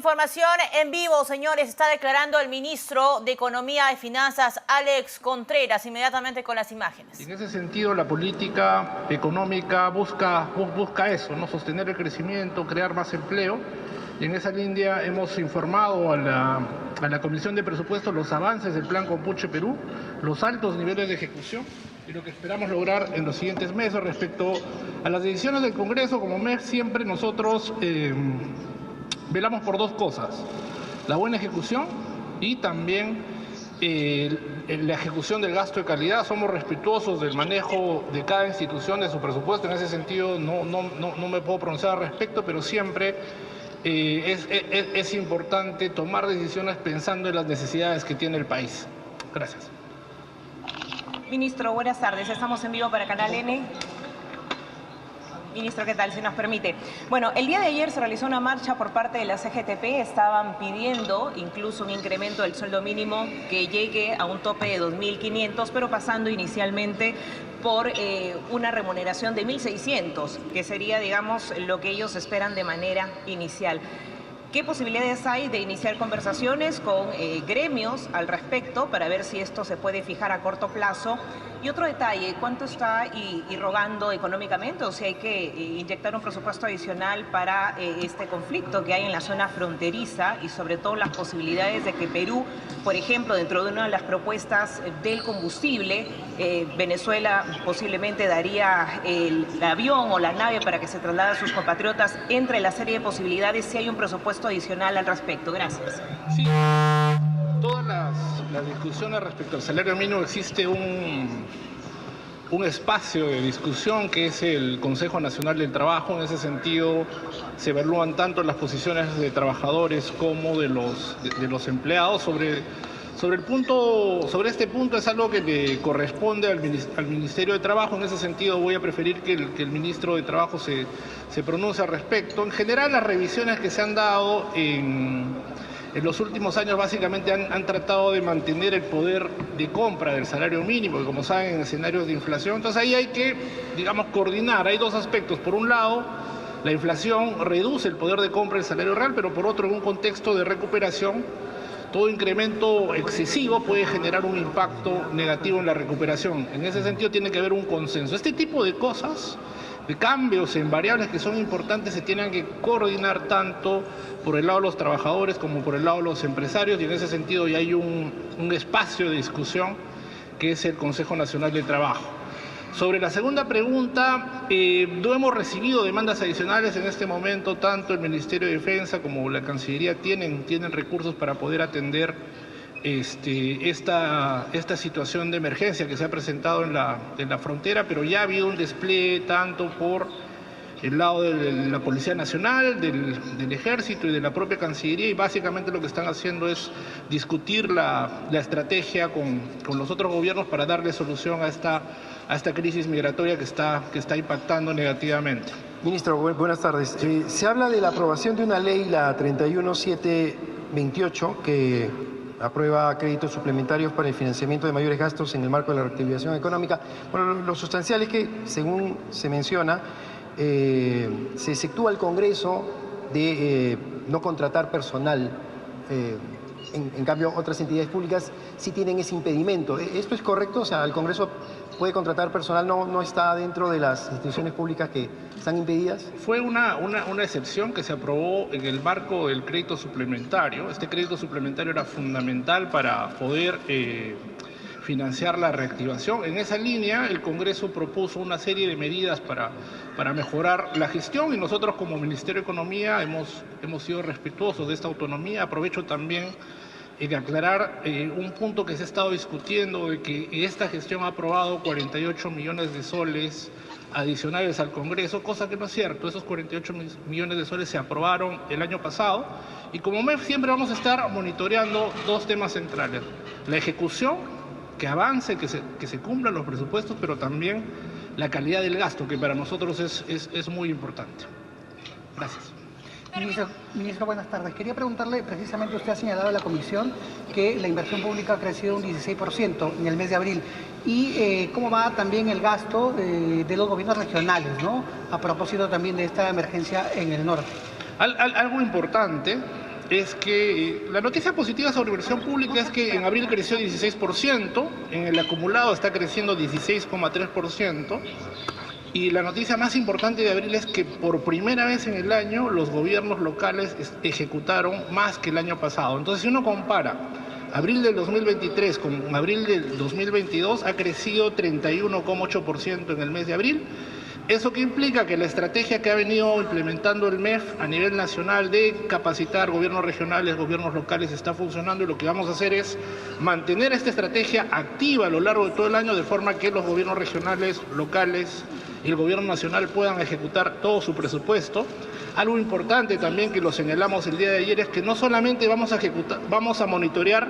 información en vivo, señores. Está declarando el ministro de Economía y Finanzas, Alex Contreras, inmediatamente con las imágenes. En ese sentido, la política económica busca eso, ¿no? Sostener el crecimiento, crear más empleo. Y en esa línea hemos informado a la Comisión de Presupuestos los avances del Plan Compuche Perú, los altos niveles de ejecución y lo que esperamos lograr en los siguientes meses. Respecto a las decisiones del Congreso, como MEF, siempre nosotros velamos por dos cosas: la buena ejecución y también la ejecución del gasto de calidad. Somos respetuosos del manejo de cada institución de su presupuesto. En ese sentido no me puedo pronunciar al respecto, pero siempre es importante tomar decisiones pensando en las necesidades que tiene el país. Gracias. Ministro, buenas tardes. Estamos en vivo para Canal N. Ministro, ¿qué tal? Si nos permite. Bueno, el día de ayer se realizó una marcha por parte de la CGTP. Estaban pidiendo incluso un incremento del sueldo mínimo que llegue a un tope de 2.500, pero pasando inicialmente por una remuneración de 1.600, que sería, digamos, lo que ellos esperan de manera inicial. ¿Qué posibilidades hay de iniciar conversaciones con gremios al respecto para ver si esto se puede fijar a corto plazo? Y otro detalle, ¿cuánto está irrogando económicamente, o si hay que inyectar un presupuesto adicional para este conflicto que hay en la zona fronteriza, y sobre todo las posibilidades de que Perú, por ejemplo, dentro de una de las propuestas del combustible, Venezuela posiblemente daría el avión o la nave para que se traslade a sus compatriotas? Entre la serie de posibilidades, si hay un presupuesto adicional al respecto. Gracias. Sí. Todas las discusiones respecto al salario mínimo, existe un espacio de discusión que es el Consejo Nacional del Trabajo. En ese sentido se evalúan tanto las posiciones de trabajadores como de los empleados. Sobre este punto es algo que le corresponde al Ministerio de Trabajo. En ese sentido voy a preferir que el ministro de Trabajo se pronuncie al respecto. En general, las revisiones que se han dado en los últimos años básicamente han tratado de mantener el poder de compra del salario mínimo, que, como saben, en escenarios de inflación. Entonces ahí hay que, digamos, coordinar. Hay dos aspectos. Por un lado, la inflación reduce el poder de compra del salario real, pero por otro, en un contexto de recuperación, todo incremento excesivo puede generar un impacto negativo en la recuperación. En ese sentido tiene que haber un consenso. Este tipo de cosas, de cambios en variables que son importantes, se tienen que coordinar tanto por el lado de los trabajadores como por el lado de los empresarios, y en ese sentido ya hay un espacio de discusión que es el Consejo Nacional de Trabajo. Sobre la segunda pregunta, no hemos recibido demandas adicionales en este momento. Tanto el Ministerio de Defensa como la Cancillería tienen recursos para poder atender esta situación de emergencia que se ha presentado en la frontera, pero ya ha habido un despliegue tanto por el lado de la Policía Nacional, del Ejército y de la propia Cancillería, y básicamente lo que están haciendo es discutir la estrategia con los otros gobiernos para darle solución a esta crisis migratoria que está impactando negativamente. Ministro, buenas tardes. Se habla de la aprobación de una ley, la 31728, que aprueba créditos suplementarios para el financiamiento de mayores gastos en el marco de la reactivación económica. Bueno, lo sustancial es que, según se menciona, se efectúa el Congreso de no contratar personal. En cambio, otras entidades públicas sí tienen ese impedimento. ¿Esto es correcto? O sea, el Congreso puede contratar personal, no está dentro de las instituciones públicas que están impedidas. Fue una excepción que se aprobó en el marco del crédito suplementario. Este crédito suplementario era fundamental para poder financiar la reactivación. En esa línea, el Congreso propuso una serie de medidas para mejorar la gestión, y nosotros como Ministerio de Economía hemos sido respetuosos de esta autonomía. Aprovecho también de aclarar un punto que se ha estado discutiendo, de que esta gestión ha aprobado 48 millones de soles adicionales al Congreso, cosa que no es cierto. Esos 48 millones de soles se aprobaron el año pasado, y como MEF siempre vamos a estar monitoreando dos temas centrales: la ejecución, que avance, que se cumplan los presupuestos, pero también la calidad del gasto, que para nosotros es muy importante. Gracias. Ministro, buenas tardes. Quería preguntarle, precisamente usted ha señalado a la Comisión que la inversión pública ha crecido un 16% en el mes de abril. Y cómo va también el gasto de los gobiernos regionales, ¿no? A propósito también de esta emergencia en el norte. Algo importante es que la noticia positiva sobre inversión pública es que en abril creció 16%, en el acumulado está creciendo 16,3%, y la noticia más importante de abril es que por primera vez en el año los gobiernos locales ejecutaron más que el año pasado. Entonces, si uno compara abril del 2023 con abril del 2022, ha crecido 31,8% en el mes de abril. ¿Eso qué implica? Que la estrategia que ha venido implementando el MEF a nivel nacional de capacitar gobiernos regionales, gobiernos locales, está funcionando, y lo que vamos a hacer es mantener esta estrategia activa a lo largo de todo el año, de forma que los gobiernos regionales, locales y el gobierno nacional puedan ejecutar todo su presupuesto. Algo importante también que lo señalamos el día de ayer es que no solamente vamos a monitorear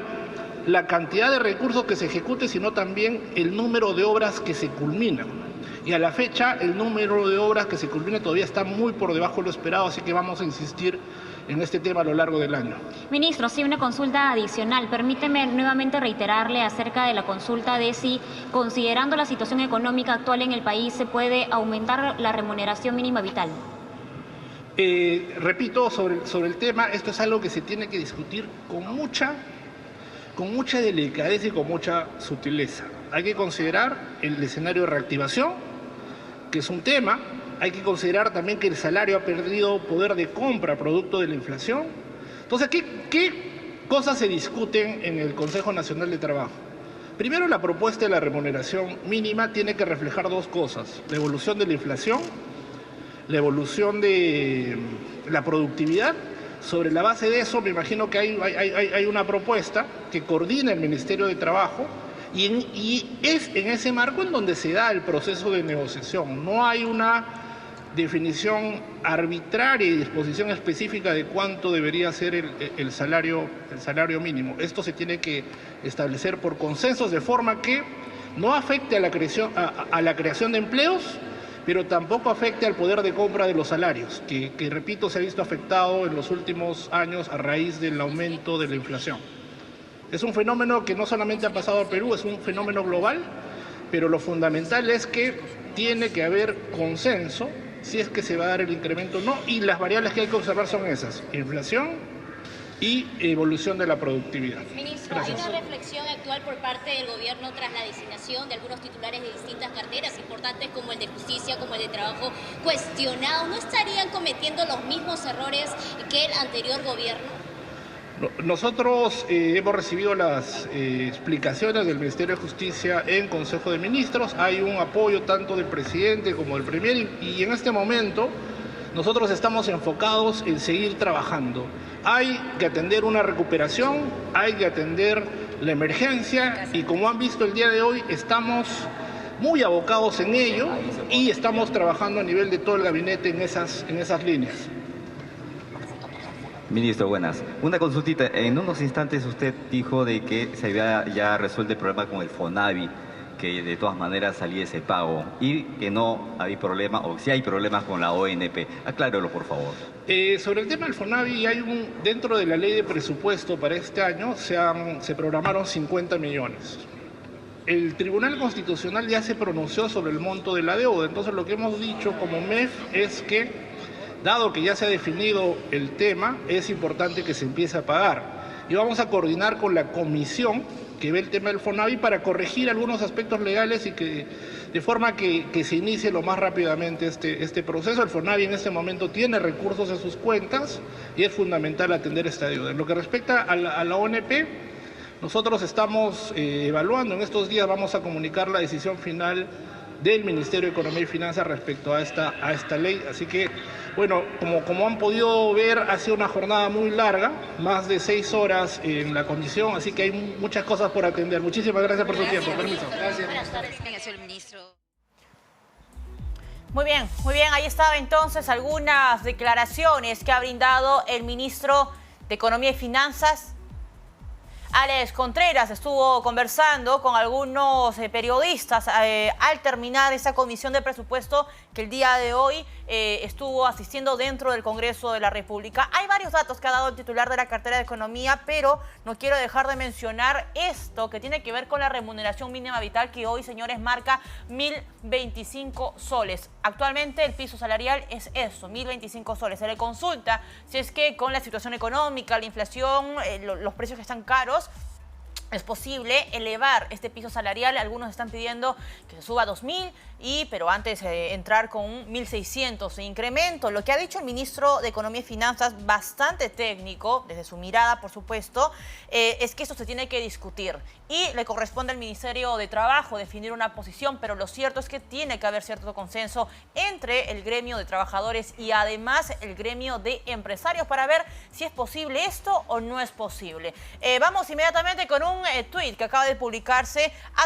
la cantidad de recursos que se ejecute, sino también el número de obras que se culminan. Y a la fecha, el número de obras que se culmina todavía está muy por debajo de lo esperado, así que vamos a insistir en este tema a lo largo del año. Ministro, sí, una consulta adicional. Permíteme nuevamente reiterarle acerca de la consulta de si, considerando la situación económica actual en el país, se puede aumentar la remuneración mínima vital. Repito, sobre el tema, esto es algo que se tiene que discutir con mucha delicadeza y con mucha sutileza. Hay que considerar el escenario de reactivación, que es un tema. Hay que considerar también que el salario ha perdido poder de compra producto de la inflación. Entonces, ¿qué cosas se discuten en el Consejo Nacional de Trabajo? Primero, la propuesta de la remuneración mínima tiene que reflejar dos cosas: la evolución de la inflación, la evolución de la productividad. Sobre la base de eso, me imagino que hay una propuesta que coordina el Ministerio de Trabajo, y es en ese marco en donde se da el proceso de negociación. No hay una definición arbitraria y disposición específica de cuánto debería ser el salario mínimo. Esto se tiene que establecer por consensos, de forma que no afecte a la creación de empleos, pero tampoco afecte al poder de compra de los salarios, que repito, se ha visto afectado en los últimos años a raíz del aumento de la inflación. Es un fenómeno que no solamente ha pasado a Perú, es un fenómeno global, pero lo fundamental es que tiene que haber consenso si es que se va a dar el incremento o no, y las variables que hay que observar son esas: inflación y evolución de la productividad. Ministro, Gracias. hay una reflexión actual por parte del gobierno tras la designación de algunos titulares de distintas carteras importantes, como el de justicia, como el de trabajo, cuestionados. ¿No estarían cometiendo los mismos errores que el anterior gobierno? Nosotros hemos recibido las explicaciones del Ministerio de Justicia en Consejo de Ministros. Hay un apoyo tanto del presidente como del premier, y en este momento nosotros estamos enfocados en seguir trabajando. Hay que atender una recuperación, hay que atender la emergencia, y como han visto el día de hoy, estamos muy abocados en ello y estamos trabajando a nivel de todo el gabinete en esas líneas. Ministro, buenas. Una consultita. En unos instantes usted dijo de que se había ya resuelto el problema con el FONAVI, que de todas maneras salía ese pago, y que no había problema, o si hay problemas con la ONP. Aclárelo, por favor. Sobre el tema del FONAVI, dentro de la ley de presupuesto para este año se programaron 50 millones. El Tribunal Constitucional ya se pronunció sobre el monto de la deuda. Entonces, lo que hemos dicho como MEF es que, dado que ya se ha definido el tema, es importante que se empiece a pagar. Y vamos a coordinar con la comisión que ve el tema del FONAVI para corregir algunos aspectos legales, y de forma que se inicie lo más rápidamente este proceso. El FONAVI en este momento tiene recursos en sus cuentas y es fundamental atender esta deuda. En lo que respecta a la ONP, nosotros estamos evaluando, en estos días vamos a comunicar la decisión final del Ministerio de Economía y Finanzas respecto a esta ley. Así que, bueno, como han podido ver, ha sido una jornada muy larga, más de 6 horas en la comisión, así que hay muchas cosas por atender. Muchísimas gracias por su tiempo. Permiso. Gracias. Buenas tardes, señor ministro. Muy bien. Ahí estaba entonces algunas declaraciones que ha brindado el ministro de Economía y Finanzas, Alex Contreras. Estuvo conversando con algunos periodistas al terminar esa comisión de presupuesto que el día de hoy estuvo asistiendo dentro del Congreso de la República. Hay varios datos que ha dado el titular de la cartera de Economía, pero no quiero dejar de mencionar esto que tiene que ver con la remuneración mínima vital, que hoy, señores, marca 1.025 soles. Actualmente el piso salarial es eso, 1.025 soles. Se le consulta si es que con la situación económica, la inflación, los precios que están caros, es posible elevar este piso salarial. Algunos están pidiendo que se suba a 2.000, pero antes entrar con un 1.600 de incremento. Lo que ha dicho el ministro de Economía y Finanzas, bastante técnico, desde su mirada, por supuesto, es que esto se tiene que discutir. Y le corresponde al Ministerio de Trabajo definir una posición, pero lo cierto es que tiene que haber cierto consenso entre el gremio de trabajadores y además el gremio de empresarios para ver si es posible esto o no es posible. Vamos inmediatamente con un tuit que acaba de publicarse